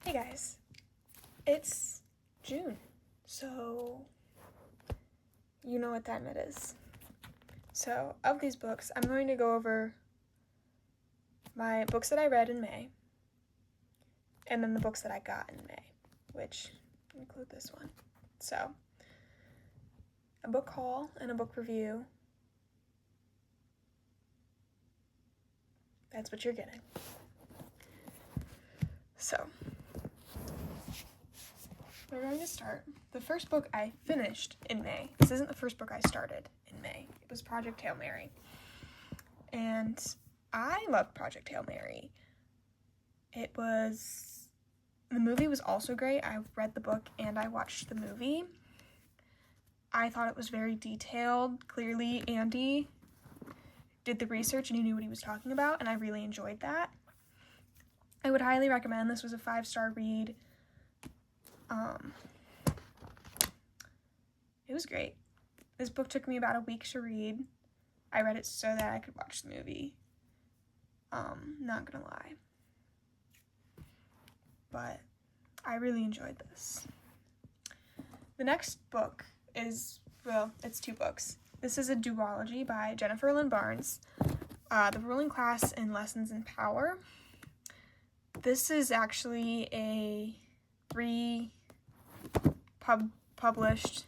Hey guys, it's June, so you know what time it is. So, of these books, I'm going to go over my books that I read in May, and then the books that I got in May, which include this one. So, a book haul and a book review. That's what you're getting. So, we're going to start. The first book I finished in May. This isn't the first book I started in May. It was Project Hail Mary. And I loved Project Hail Mary. The movie was also great. I read the book and I watched the movie. I thought it was very detailed. Clearly, Andy did the research and he knew what he was talking about, and I really enjoyed that. I would highly recommend. This was a 5-star read. It was great. This book took me about a week to read. I read it so that I could watch the movie. Not gonna lie. But I really enjoyed this. The next book is, it's 2 books. This is a duology by Jennifer Lynn Barnes, The Ruling Class and Lessons in Power. This is actually a published,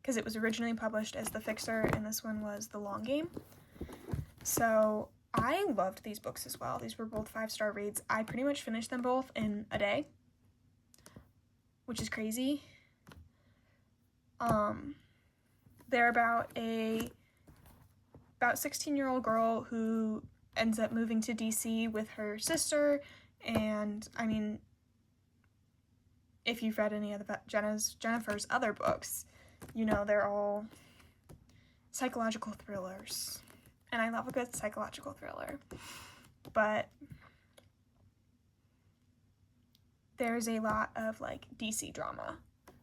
because it was originally published as The Fixer, and this one was The Long Game. So I loved these books as well. These were both 5-star reads. I pretty much finished them both in a day, which is crazy. They're about 16-year-old girl who ends up moving to DC with her sister, and I mean, if you've read any of Jennifer's other books, you know they're all psychological thrillers, and I love a good psychological thriller, but there's a lot of like DC drama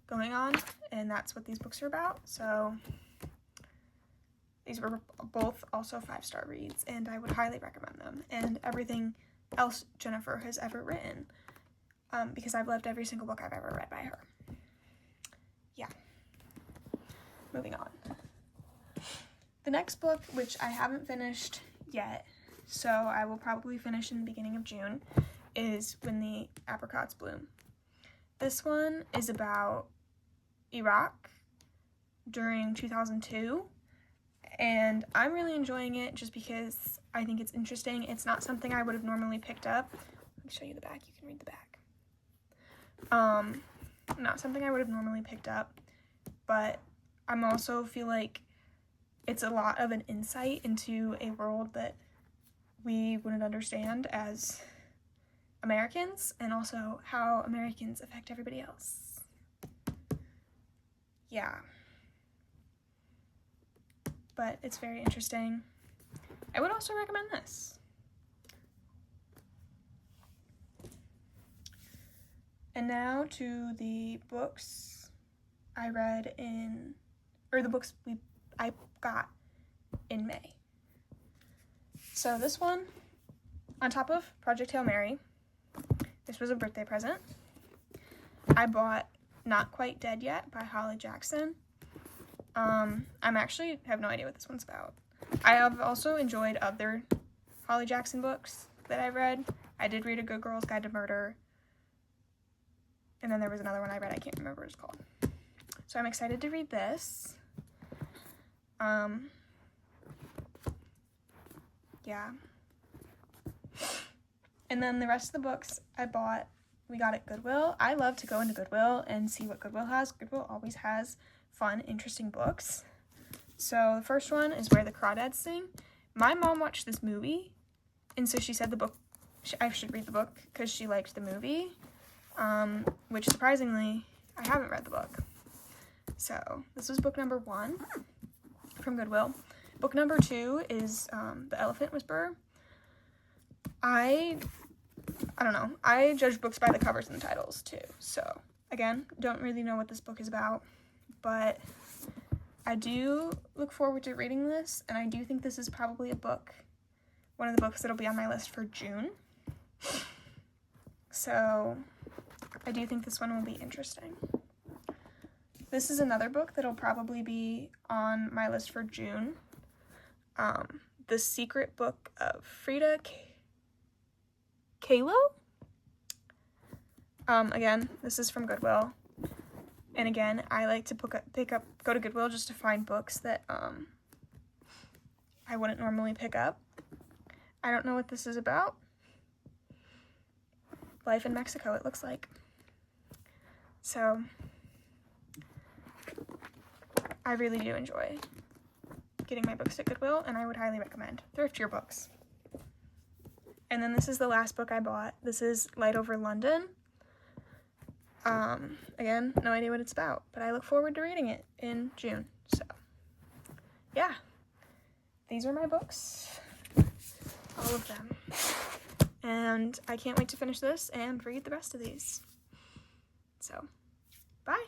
going on, and that's what these books are about. So these were both also 5-star reads, and I would highly recommend them, and everything else Jennifer has ever written, because I've loved every single book I've ever read by her. Yeah. Moving on. The next book, which I haven't finished yet, so I will probably finish in the beginning of June, is When the Apricots Bloom. This one is about Iraq during 2002, and I'm really enjoying it just because I think it's interesting. It's not something I would have normally picked up. Let me show you the back. You can read the back. Not something I would have normally picked up, but I'm also feel like it's a lot of an insight into a world that we wouldn't understand as Americans, and also how Americans affect everybody else. Yeah. But it's very interesting. I would also recommend this. And now to the books I read I got in May. So this one, on top of Project Hail Mary, this was a birthday present. I bought Not Quite Dead Yet by Holly Jackson. I'm actually have no idea what this one's about. I have also enjoyed other Holly Jackson books that I've read. I did read A Good Girl's Guide to Murder, and then there was another one I read, I can't remember what it's called. So I'm excited to read this. Yeah. And then the rest of the books we got at Goodwill. I love to go into Goodwill and see what Goodwill has. Goodwill always has fun, interesting books. So the first one is Where the Crawdads Sing. My mom watched this movie, and so she said I should read the book because she liked the movie, which surprisingly, I haven't read the book. So this was book number 1 from Goodwill. Book number 2 is The Elephant Whisperer. I don't know. I judge books by the covers and the titles too. So again, don't really know what this book is about, but I do look forward to reading this, and I do think this is probably one of the books that'll be on my list for June. So I do think this one will be interesting. This is another book that'll probably be on my list for June. The Secret Book of Frida Kahlo. Again, this is from Goodwill. And again, I like to go to Goodwill just to find books that I wouldn't normally pick up. I don't know what this is about. Life in Mexico, it looks like. So, I really do enjoy getting my books at Goodwill, and I would highly recommend Thrift Your Books. And then this is the last book I bought. This is Light Over London. Again, no idea what it's about, but I look forward to reading it in June. So, yeah. These are my books. All of them. And I can't wait to finish this and read the rest of these. So, bye.